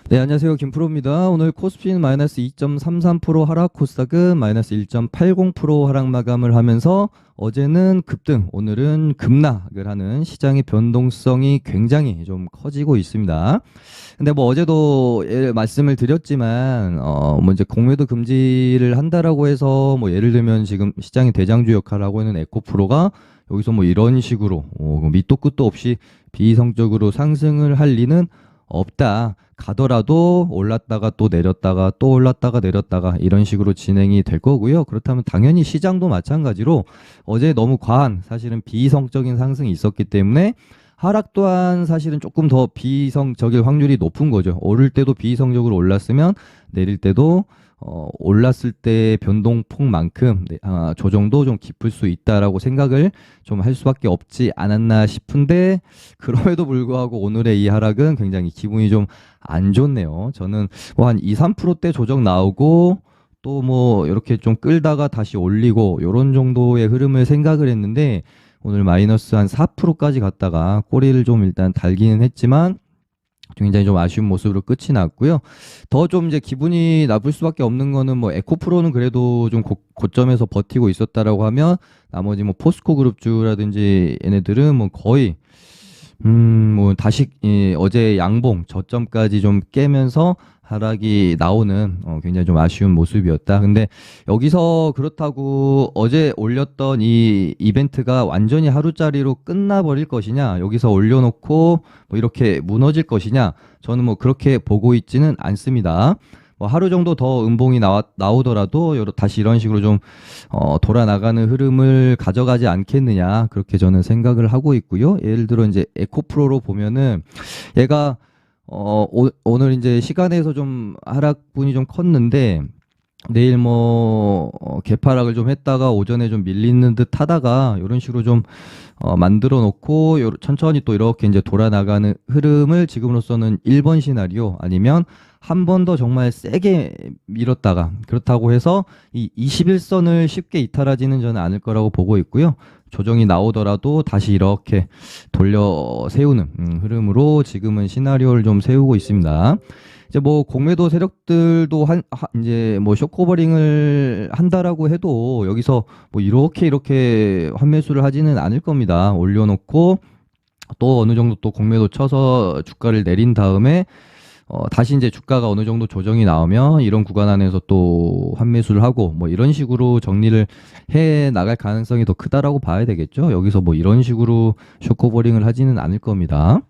네, 안녕하세요. 김프로입니다. 오늘 코스피는 마이너스 2.33% 하락, 코스닥은 마이너스 1.80% 하락 마감을 하면서 어제는 급등, 오늘은 급락을 하는 시장의 변동성이 굉장히 좀 커지고 있습니다. 근데 뭐 어제도 말씀을 드렸지만, 뭐 이제 공매도 금지를 한다라고 해서 뭐 예를 들면 지금 시장의 대장주 역할을 하고 있는 에코프로가 여기서 뭐 이런 식으로 밑도 끝도 없이 비이성적으로 상승을 할 리는 없다. 가더라도 올랐다가 또 내렸다가 또 올랐다가 내렸다가 이런 식으로 진행이 될 거고요. 그렇다면 당연히 시장도 마찬가지로 어제 너무 과한 사실은 비이성적인 상승이 있었기 때문에 하락 또한 사실은 조금 더 비이성적일 확률이 높은 거죠. 오를 때도 비이성적으로 올랐으면 내릴 때도 올랐을 때 변동폭만큼 조정도 좀 깊을 수 있다라고 생각을 좀 할 수밖에 없지 않았나 싶은데 그럼에도 불구하고 오늘의 이 하락은 굉장히 기분이 좀 안 좋네요. 저는 뭐 한 2, 3%대 조정 나오고 또 뭐 이렇게 좀 끌다가 다시 올리고 요런 정도의 흐름을 생각을 했는데 오늘 마이너스 한 4%까지 갔다가 꼬리를 좀 일단 달기는 했지만 굉장히 좀 아쉬운 모습으로 끝이 났고요. 더 좀 이제 기분이 나쁠 수밖에 없는 거는 뭐 에코프로는 그래도 좀 고점에서 버티고 있었다라고 하면 나머지 뭐 포스코 그룹주라든지 얘네들은 뭐 거의 뭐 다시 어제 양봉 저점까지 좀 깨면서 하락이 나오는 굉장히 좀 아쉬운 모습이었다. 근데 여기서 그렇다고 어제 올렸던 이 이벤트가 완전히 하루짜리로 끝나버릴 것이냐, 여기서 올려놓고 뭐 이렇게 무너질 것이냐, 저는 뭐 그렇게 보고 있지는 않습니다. 뭐 하루 정도 더 음봉이 나오더라도 다시 이런 식으로 좀 돌아나가는 흐름을 가져가지 않겠느냐 그렇게 저는 생각을 하고 있고요. 예를 들어 이제 에코프로로 보면은 얘가 오늘 이제 시간에서 좀 하락분이 좀 컸는데 내일 뭐 개파락을 좀 했다가 오전에 좀 밀리는 듯 하다가 이런 식으로 좀 만들어 놓고 천천히 또 이렇게 이제 돌아나가는 흐름을 지금으로서는 1번 시나리오 아니면 한 번 더 정말 세게 밀었다가 그렇다고 해서 이 21선을 쉽게 이탈하지는 저는 않을 거라고 보고 있고요. 조정이 나오더라도 다시 이렇게 돌려 세우는 흐름으로 지금은 시나리오를 좀 세우고 있습니다. 이제 뭐 공매도 세력들도 이제 뭐 숏커버링을 한다라고 해도 여기서 뭐 이렇게 환매수를 하지는 않을 겁니다. 올려놓고 또 어느 정도 또 공매도 쳐서 주가를 내린 다음에 다시 이제 주가가 어느 정도 조정이 나오면 이런 구간 안에서 또 환매수를 하고 뭐 이런 식으로 정리를 해 나갈 가능성이 더 크다라고 봐야 되겠죠. 여기서 뭐 이런 식으로 숏커버링을 하지는 않을 겁니다.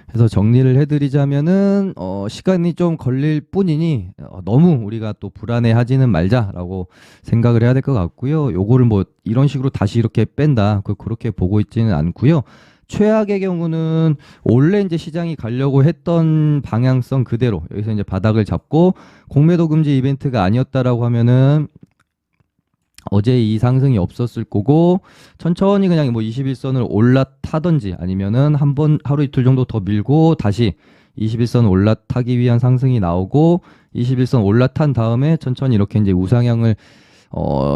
그래서 정리를 해드리자면은 시간이 좀 걸릴 뿐이니 너무 우리가 또 불안해하지는 말자라고 생각을 해야 될 것 같고요. 요거를 뭐 이런 식으로 다시 이렇게 뺀다 그렇게 보고 있지는 않고요. 최악의 경우는 원래 이제 시장이 가려고 했던 방향성 그대로 여기서 이제 바닥을 잡고 공매도 금지 이벤트가 아니었다라고 하면은 어제 이 상승이 없었을 거고 천천히 그냥 뭐 21선을 올라타든지 아니면은 한번 하루 이틀 정도 더 밀고 다시 21선 올라타기 위한 상승이 나오고 21선 올라탄 다음에 천천히 이렇게 이제 우상향을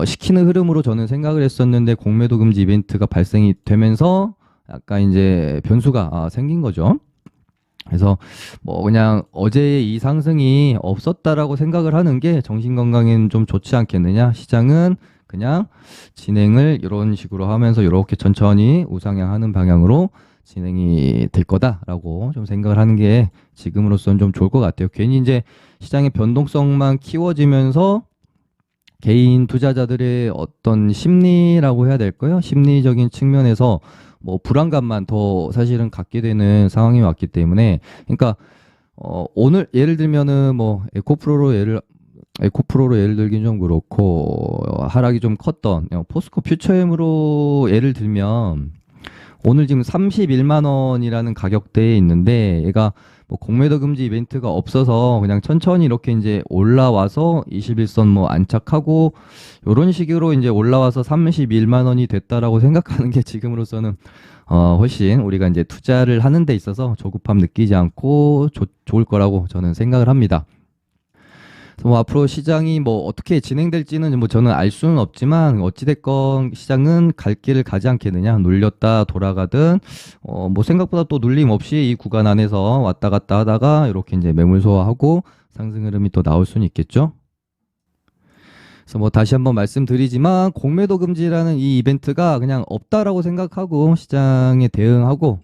시키는 흐름으로 저는 생각을 했었는데 공매도 금지 이벤트가 발생이 되면서 약간 이제 변수가 생긴 거죠. 그래서 뭐 그냥 어제의 이 상승이 없었다라고 생각을 하는 게 정신 건강에는 좀 좋지 않겠느냐. 시장은 그냥 진행을 이런 식으로 하면서 이렇게 천천히 우상향하는 방향으로 진행이 될 거다라고 좀 생각을 하는 게 지금으로서는 좀 좋을 것 같아요. 괜히 이제 시장의 변동성만 키워지면서 개인 투자자들의 어떤 심리라고 해야 될까요? 심리적인 측면에서 뭐 불안감만 더 사실은 갖게 되는 상황이 왔기 때문에 그러니까 오늘 예를 들면은 뭐 에코프로로 예를 들긴 좀 그렇고 하락이 좀 컸던 포스코 퓨처엠으로 예를 들면 오늘 지금 31만 원이라는 가격대에 있는데 얘가 뭐 공매도 금지 이벤트가 없어서 그냥 천천히 이렇게 이제 올라와서 21선 뭐 안착하고 요런 식으로 이제 올라와서 31만 원이 됐다라고 생각하는 게 지금으로서는 훨씬 우리가 이제 투자를 하는 데 있어서 조급함 느끼지 않고 좋을 거라고 저는 생각을 합니다. 그래서 뭐 앞으로 시장이 뭐 어떻게 진행될지는 뭐 저는 알 수는 없지만 어찌됐건 시장은 갈 길을 가지 않겠느냐. 눌렸다 돌아가든 뭐 생각보다 또 눌림 없이 이 구간 안에서 왔다 갔다 하다가 이렇게 이제 매물 소화하고 상승 흐름이 또 나올 수는 있겠죠. 그래서 뭐 다시 한번 말씀드리지만 공매도 금지라는 이 이벤트가 그냥 없다라고 생각하고 시장에 대응하고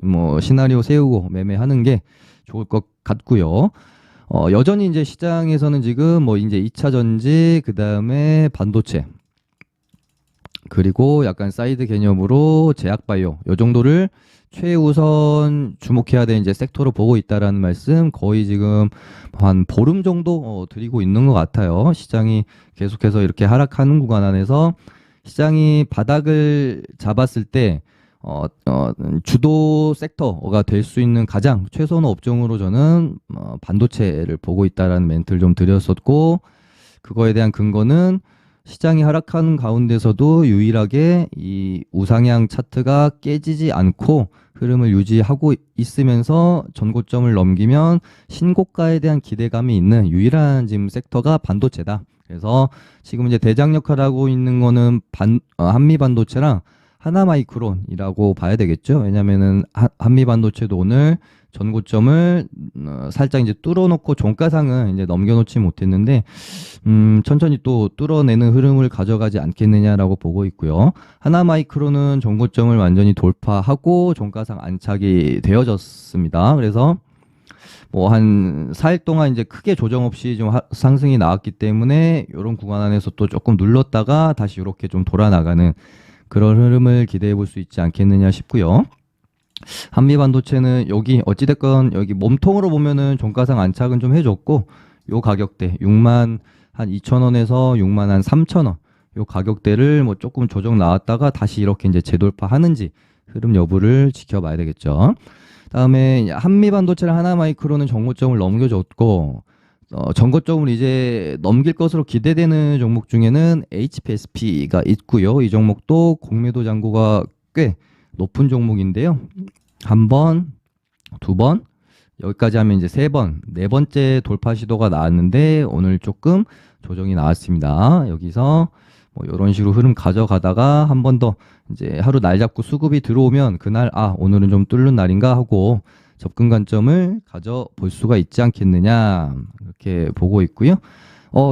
뭐 시나리오 세우고 매매하는 게 좋을 것 같고요. 여전히 이제 시장에서는 지금 뭐 이제 2차 전지, 그 다음에 반도체, 그리고 약간 사이드 개념으로 제약바이오, 요 정도를 최우선 주목해야 되는 이제 섹터로 보고 있다라는 말씀 거의 지금 한 보름 정도 드리고 있는 것 같아요. 시장이 계속해서 이렇게 하락하는 구간 안에서 시장이 바닥을 잡았을 때 주도 섹터가 될 수 있는 가장 최선의 업종으로 저는 반도체를 보고 있다라는 멘트를 좀 드렸었고, 그거에 대한 근거는 시장이 하락하는 가운데서도 유일하게 이 우상향 차트가 깨지지 않고 흐름을 유지하고 있으면서 전고점을 넘기면 신고가에 대한 기대감이 있는 유일한 지금 섹터가 반도체다. 그래서 지금 이제 대장 역할을 하고 있는 거는 한미 반도체랑 하나마이크론이라고 봐야 되겠죠. 왜냐면은 한미 반도체도 오늘 전고점을 살짝 이제 뚫어놓고 종가상은 이제 넘겨놓지 못했는데 천천히 또 뚫어내는 흐름을 가져가지 않겠느냐라고 보고 있고요. 하나마이크론은 전고점을 완전히 돌파하고 종가상 안착이 되어졌습니다. 그래서 뭐 한 4일 동안 이제 크게 조정 없이 좀 상승이 나왔기 때문에 이런 구간 안에서 또 조금 눌렀다가 다시 이렇게 좀 돌아나가는 그런 흐름을 기대해 볼 수 있지 않겠느냐 싶고요. 한미 반도체는 여기 어찌됐건 여기 몸통으로 보면은 종가상 안착은 좀 해줬고, 요 가격대 6만 한 2,000원에서 6만 한 3,000원 요 가격대를 뭐 조금 조정 나왔다가 다시 이렇게 이제 재돌파하는지 흐름 여부를 지켜봐야 되겠죠. 다음에 한미 반도체랑 하나마이크로는 정고점을 넘겨줬고, 전고점을 이제 넘길 것으로 기대되는 종목 중에는 HPSP가 있고요. 이 종목도 공매도 잔고가 꽤 높은 종목인데요. 한 번, 두 번, 여기까지 하면 이제 세 번, 네 번째 돌파 시도가 나왔는데 오늘 조금 조정이 나왔습니다. 여기서 뭐 이런 식으로 흐름 가져가다가 한 번 더 이제 하루 날 잡고 수급이 들어오면 그날 오늘은 좀 뚫는 날인가 하고 접근 관점을 가져볼 수가 있지 않겠느냐 이렇게 보고 있고요.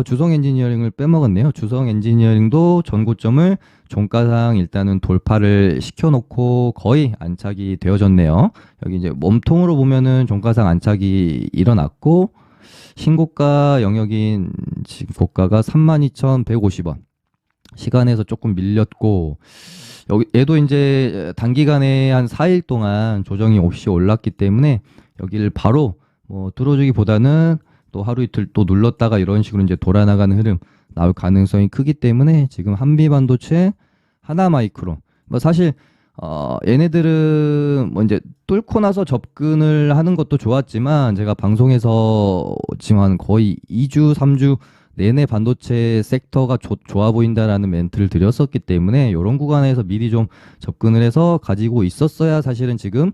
주성 엔지니어링을 빼먹었네요. 주성 엔지니어링도 전고점을 종가상 일단은 돌파를 시켜놓고 거의 안착이 되어졌네요. 여기 이제 몸통으로 보면은 종가상 안착이 일어났고, 신고가 영역인 지금 고가가 32,150원. 시간에서 조금 밀렸고, 여기 얘도 이제 단기간에 한 4일 동안 조정이 없이 올랐기 때문에 여기를 바로 뭐 뚫어주기보다는 또 하루 이틀 또 눌렀다가 이런 식으로 이제 돌아나가는 흐름 나올 가능성이 크기 때문에 지금 한미 반도체, 하나마이크론 뭐 사실 얘네들은 뭐 이제 뚫고 나서 접근을 하는 것도 좋았지만, 제가 방송에서 지금 한 거의 2주, 3주 내내 반도체 섹터가 좋아 보인다라는 멘트를 드렸었기 때문에 이런 구간에서 미리 좀 접근을 해서 가지고 있었어야 사실은 지금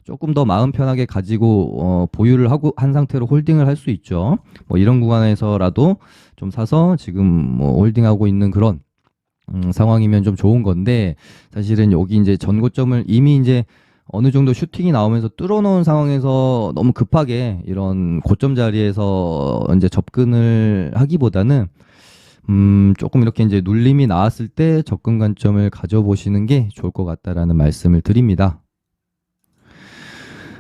조금 더 마음 편하게 가지고 보유를 하고 한 상태로 홀딩을 할 수 있죠. 뭐 이런 구간에서라도 좀 사서 지금 뭐 홀딩하고 있는 그런 상황이면 좀 좋은 건데, 사실은 여기 이제 전고점을 이미 이제 어느 정도 슈팅이 나오면서 뚫어놓은 상황에서 너무 급하게 이런 고점 자리에서 이제 접근을 하기보다는 조금 이렇게 이제 눌림이 나왔을 때 접근 관점을 가져보시는 게 좋을 것 같다라는 말씀을 드립니다.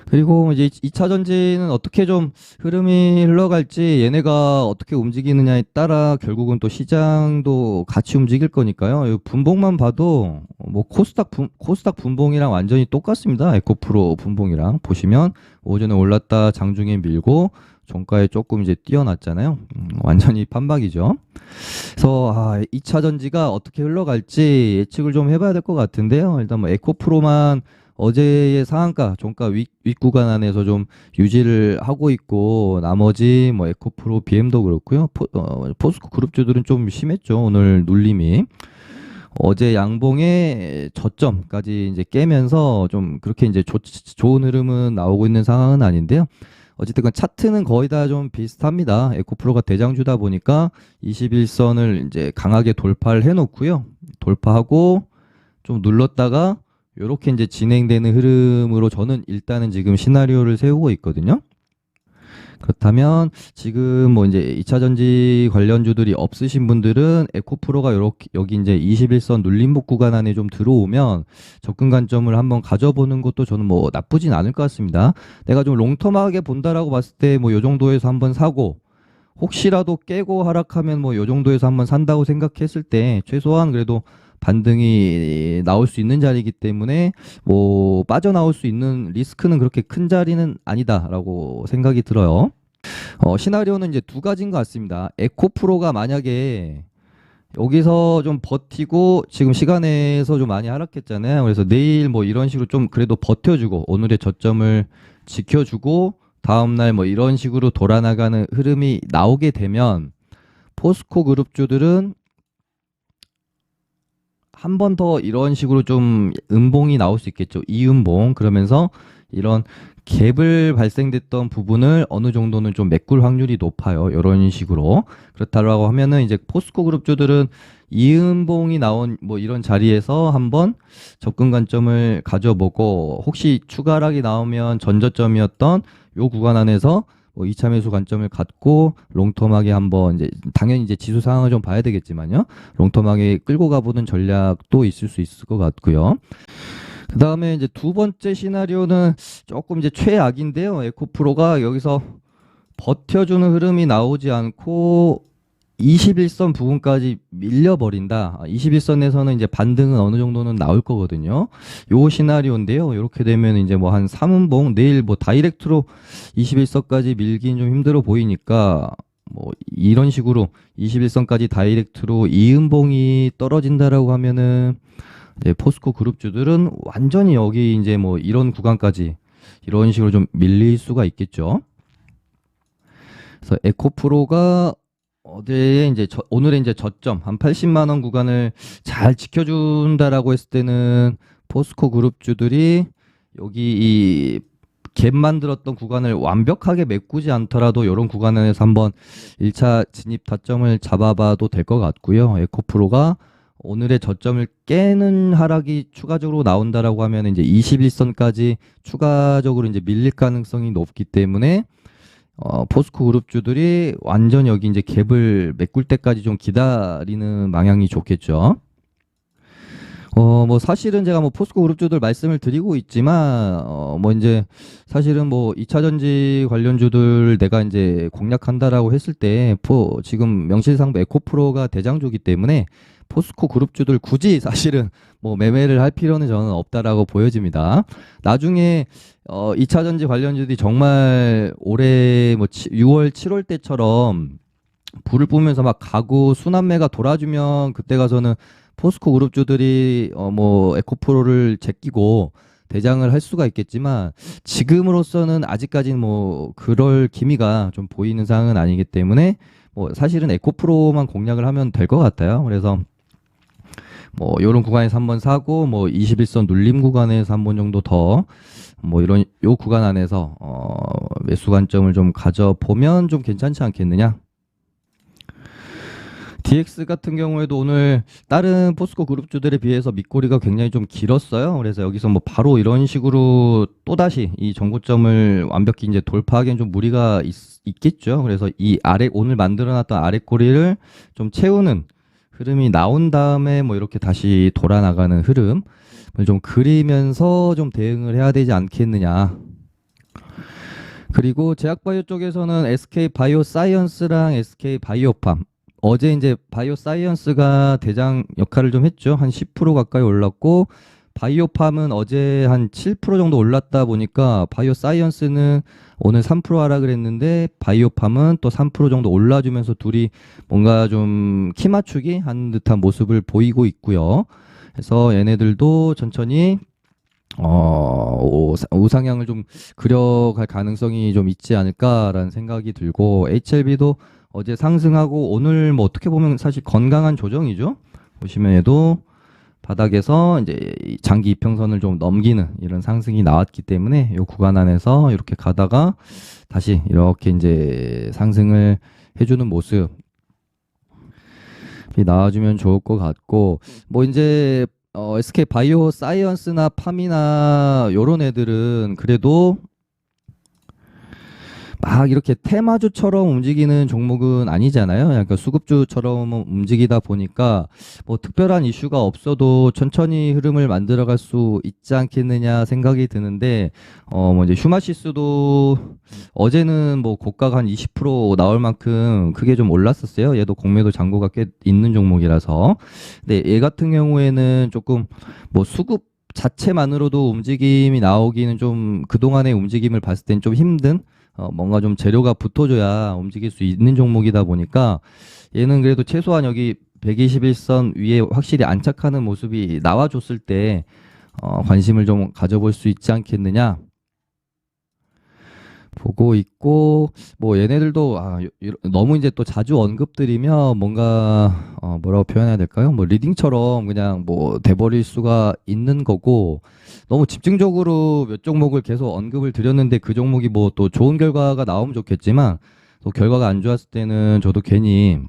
그리고 이제 2차 전지는 어떻게 좀 흐름이 흘러갈지, 얘네가 어떻게 움직이느냐에 따라 결국은 또 시장도 같이 움직일 거니까요. 이 분봉만 봐도 뭐 코스닥 분봉이랑 완전히 똑같습니다. 에코프로 분봉이랑 보시면 오전에 올랐다 장중에 밀고 종가에 조금 이제 뛰어났잖아요. 완전히 판박이죠. 그래서 2차 전지가 어떻게 흘러갈지 예측을 좀 해봐야 될 것 같은데요. 일단 뭐 에코프로만 어제의 상한가, 종가 윗 구간 안에서 좀 유지를 하고 있고, 나머지 뭐 에코프로, BM도 그렇고요. 포스코 그룹주들은 좀 심했죠. 오늘 눌림이. 어제 양봉의 저점까지 이제 깨면서 좀 그렇게 이제 좋은 흐름은 나오고 있는 상황은 아닌데요. 어쨌든 차트는 거의 다 좀 비슷합니다. 에코프로가 대장주다 보니까 21선을 이제 강하게 돌파를 해놓고요. 돌파하고 좀 눌렀다가 이렇게 이제 진행되는 흐름으로 저는 일단은 지금 시나리오를 세우고 있거든요. 그렇다면 지금 뭐 이제 2차 전지 관련주들이 없으신 분들은 에코프로가 이렇게 여기 이제 21선 눌림목 구간 안에 좀 들어오면 접근 관점을 한번 가져보는 것도 저는 뭐 나쁘진 않을 것 같습니다. 내가 좀 롱텀하게 본다라고 봤을 때 뭐 요 정도에서 한번 사고 혹시라도 깨고 하락하면 뭐 요 정도에서 한번 산다고 생각했을 때 최소한 그래도 반등이 나올 수 있는 자리이기 때문에 뭐 빠져나올 수 있는 리스크는 그렇게 큰 자리는 아니다라고 생각이 들어요. 시나리오는 이제 두 가지인 것 같습니다. 에코프로가 만약에 여기서 좀 버티고 지금 시간에서 좀 많이 하락했잖아요. 그래서 내일 뭐 이런 식으로 좀 그래도 버텨주고 오늘의 저점을 지켜주고 다음날 뭐 이런 식으로 돌아나가는 흐름이 나오게 되면 포스코 그룹주들은 한 번 더 이런 식으로 좀 음봉이 나올 수 있겠죠. 이음봉. 그러면서 이런 갭을 발생됐던 부분을 어느 정도는 좀 메꿀 확률이 높아요. 이런 식으로. 그렇다고 하면은 이제 포스코 그룹주들은 이음봉이 나온 뭐 이런 자리에서 한번 접근 관점을 가져보고 혹시 추가 하락이 나오면 전저점이었던 요 구간 안에서 뭐 2차 매수 관점을 갖고 롱텀하게 한번 이제 당연히 이제 지수 상황을 좀 봐야 되겠지만요. 롱텀하게 끌고 가보는 전략도 있을 수 있을 것 같고요. 그 다음에 이제 두 번째 시나리오는 조금 이제 최악인데요. 에코프로가 여기서 버텨주는 흐름이 나오지 않고 21선 부분까지 밀려버린다. 21선에서는 이제 반등은 어느 정도는 나올 거거든요. 요 시나리오인데요. 이렇게 되면 이제 뭐 한 3음봉 내일 뭐 다이렉트로 21선까지 밀긴 좀 힘들어 보이니까 뭐 이런 식으로 21선까지 다이렉트로 2음봉이 떨어진다라고 하면은 이제 포스코 그룹주들은 완전히 여기 이제 뭐 이런 구간까지 이런 식으로 좀 밀릴 수가 있겠죠. 그래서 에코프로가 어제에 이제 오늘의 이제 저점 한 80만 원 구간을 잘 지켜준다라고 했을 때는 포스코 그룹주들이 여기 이 갭 만들었던 구간을 완벽하게 메꾸지 않더라도 이런 구간에서 한번 1차 진입 타점을 잡아봐도 될 것 같고요. 에코프로가 오늘의 저점을 깨는 하락이 추가적으로 나온다라고 하면 이제 21선까지 추가적으로 이제 밀릴 가능성이 높기 때문에 포스코 그룹주들이 완전 여기 이제 갭을 메꿀 때까지 좀 기다리는 방향이 좋겠죠. 뭐 사실은 제가 뭐 포스코 그룹주들 말씀을 드리고 있지만 뭐 이제 사실은 뭐 2차 전지 관련주들 내가 이제 공략한다라고 했을 때 지금 명실상부 에코프로가 대장주기 때문에 포스코 그룹주들 굳이 사실은 뭐 매매를 할 필요는 저는 없다라고 보여집니다. 나중에 2차 전지 관련주들이 정말 올해 뭐 6월, 7월 때처럼 불을 뿜으면서 막 가구 순환매가 돌아주면 그때 가서는 포스코 그룹주들이 뭐 에코프로를 제끼고 대장을 할 수가 있겠지만 지금으로서는 아직까지는 뭐 그럴 기미가 좀 보이는 상황은 아니기 때문에 뭐 사실은 에코프로만 공략을 하면 될 것 같아요. 그래서 뭐 이런 구간에서 한번 사고 뭐 21선 눌림 구간에서 한 번 정도 더 뭐 이런 요 구간 안에서 매수 관점을 좀 가져보면 좀 괜찮지 않겠느냐. DX 같은 경우에도 오늘 다른 포스코 그룹주들에 비해서 밑꼬리가 굉장히 좀 길었어요. 그래서 여기서 뭐 바로 이런 식으로 또다시 이 정고점을 완벽히 이제 돌파하기엔 좀 무리가 있겠죠. 그래서 이 오늘 만들어놨던 아래 꼬리를 좀 채우는 흐름이 나온 다음에 뭐 이렇게 다시 돌아 나가는 흐름을 좀 그리면서 좀 대응을 해야 되지 않겠느냐. 그리고 제약바이오 쪽에서는 SK 바이오사이언스랑 SK 바이오팜 어제 이제 바이오사이언스가 대장 역할을 좀 했죠. 한 10% 가까이 올랐고 바이오팜은 어제 한 7% 정도 올랐다 보니까 바이오사이언스는 오늘 3% 하락을 했는데 바이오팜은 또 3% 정도 올라주면서 둘이 뭔가 좀 키 맞추기 한 듯한 모습을 보이고 있고요. 그래서 얘네들도 천천히 우상향을 좀 그려갈 가능성이 좀 있지 않을까라는 생각이 들고 HLB도 어제 상승하고 오늘 뭐 어떻게 보면 사실 건강한 조정이죠. 보시면 얘도 바닥에서 이제 이 장기 이평선을 좀 넘기는 이런 상승이 나왔기 때문에 이 구간 안에서 이렇게 가다가 다시 이렇게 이제 상승을 해주는 모습이 나와주면 좋을 것 같고, 뭐 이제 SK 바이오 사이언스나 파미나 요런 애들은 그래도 막 이렇게 테마주처럼 움직이는 종목은 아니잖아요. 약간 수급주처럼 움직이다 보니까 뭐 특별한 이슈가 없어도 천천히 흐름을 만들어갈 수 있지 않겠느냐 생각이 드는데, 뭐 이제 휴마시스도 어제는 뭐 고가가 한 20% 나올 만큼 크게 좀 올랐었어요. 얘도 공매도 잔고가 꽤 있는 종목이라서. 근데 얘 같은 경우에는 조금 뭐 수급 자체만으로도 움직임이 나오기는 좀 그동안의 움직임을 봤을 땐 좀 힘든, 뭔가 좀 재료가 붙어줘야 움직일 수 있는 종목이다 보니까 얘는 그래도 최소한 여기 121선 위에 확실히 안착하는 모습이 나와줬을 때 관심을 좀 가져볼 수 있지 않겠느냐 보고 있고, 뭐 얘네들도 너무 이제 또 자주 언급드리면 뭔가 뭐라고 표현해야 될까요? 뭐 리딩처럼 그냥 뭐 돼버릴 수가 있는 거고, 너무 집중적으로 몇 종목을 계속 언급을 드렸는데 그 종목이 뭐 또 좋은 결과가 나오면 좋겠지만 또 결과가 안 좋았을 때는 저도 괜히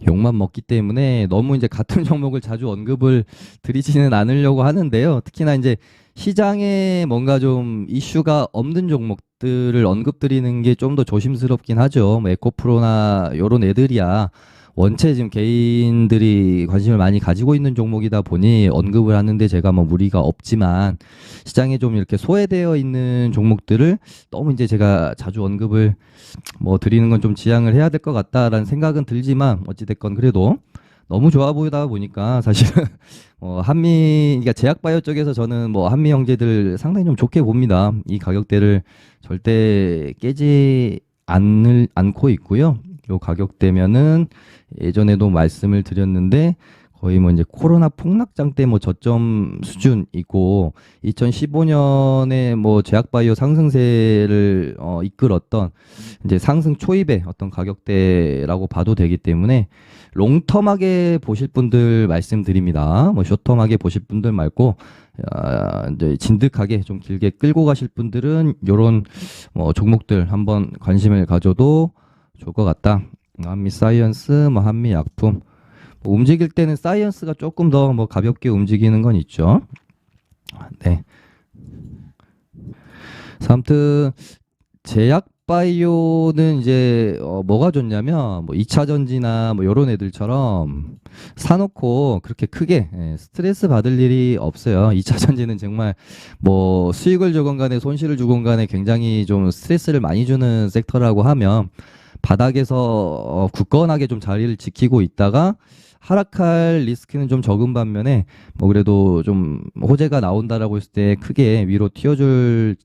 욕만 먹기 때문에 너무 이제 같은 종목을 자주 언급을 드리지는 않으려고 하는데요. 특히나 이제 시장에 뭔가 좀 이슈가 없는 종목들을 언급드리는 게 좀 더 조심스럽긴 하죠. 뭐 에코프로나 요런 애들이야 원체 지금 개인들이 관심을 많이 가지고 있는 종목이다 보니 언급을 하는데 제가 뭐 무리가 없지만, 시장에 좀 이렇게 소외되어 있는 종목들을 너무 이제 제가 자주 언급을 뭐 드리는 건 좀 지양을 해야 될 것 같다라는 생각은 들지만, 어찌됐건 그래도 너무 좋아 보이다 보니까 사실은 그러니까 제약바이오 쪽에서 저는 뭐 한미 형제들 상당히 좀 좋게 봅니다. 이 가격대를 절대 깨지 않고 있고요. 요 가격대면은 예전에도 말씀을 드렸는데 거의 뭐 이제 코로나 폭락장 때 뭐 저점 수준이고, 2015년에 뭐 제약바이오 상승세를 이끌었던 이제 상승 초입의 어떤 가격대라고 봐도 되기 때문에 롱텀하게 보실 분들 말씀드립니다. 뭐 숏텀하게 보실 분들 말고 이제 진득하게 좀 길게 끌고 가실 분들은 요런 뭐 종목들 한번 관심을 가져도 좋을 것 같다. 한미 사이언스, 뭐 한미 약품, 뭐 움직일 때는 사이언스가 조금 더 뭐 가볍게 움직이는 건 있죠. 네. 그래서 아무튼 제약바이오는 이제 뭐가 좋냐면 뭐 2차 전지나 뭐 요런 애들처럼 사놓고 그렇게 크게 스트레스 받을 일이 없어요. 2차 전지는 정말 뭐 수익을 주건 간에 손실을 주건 간에 굉장히 좀 스트레스를 많이 주는 섹터라고 하면, 바닥에서 굳건하게 좀 자리를 지키고 있다가 하락할 리스크는 좀 적은 반면에 뭐 그래도 좀 호재가 나온다라고 했을 때 크게 위로 튀어줄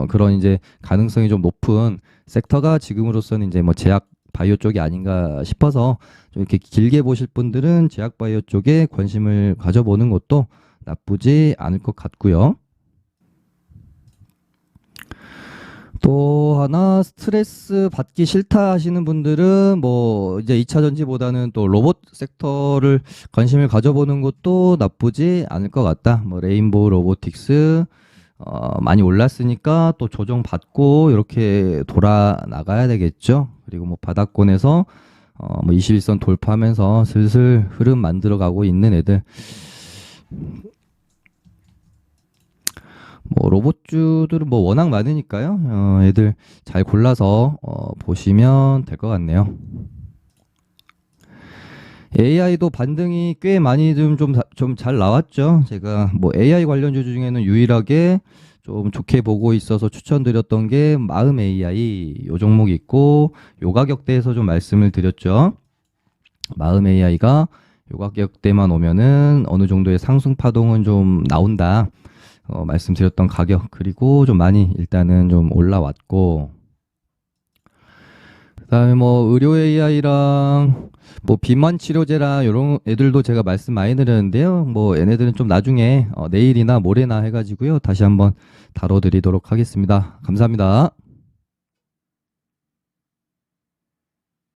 그런 이제 가능성이 좀 높은 섹터가 지금으로서는 이제 뭐 제약 바이오 쪽이 아닌가 싶어서, 좀 이렇게 길게 보실 분들은 제약 바이오 쪽에 관심을 가져보는 것도 나쁘지 않을 것 같고요. 또 하나, 스트레스 받기 싫다 하시는 분들은 뭐 이제 2차 전지보다는 또 로봇 섹터를 관심을 가져보는 것도 나쁘지 않을 것 같다. 뭐 레인보우 로보틱스 많이 올랐으니까 또 조정 받고 이렇게 돌아 나가야 되겠죠. 그리고 뭐 바닥권에서 뭐 21선 돌파하면서 슬슬 흐름 만들어 가고 있는 애들, 뭐 로봇주들은 뭐 워낙 많으니까요. 애들 잘 골라서 보시면 될 것 같네요. AI도 반등이 꽤 많이 좀 잘 나왔죠. 제가 뭐 AI 관련주 중에는 유일하게 좀 좋게 보고 있어서 추천드렸던 게 마음 AI 요 종목이 있고, 요 가격대에서 좀 말씀을 드렸죠. 마음 AI가 요 가격대만 오면은 어느 정도의 상승 파동은 좀 나온다. 말씀드렸던 가격, 그리고 좀 많이 일단은 좀 올라왔고, 그다음에 뭐 의료 AI랑 뭐 비만 치료제랑 이런 애들도 제가 말씀 많이 드렸는데요. 뭐 얘네들은 좀 나중에 내일이나 모레나 해가지고요 다시 한번 다뤄드리도록 하겠습니다. 감사합니다.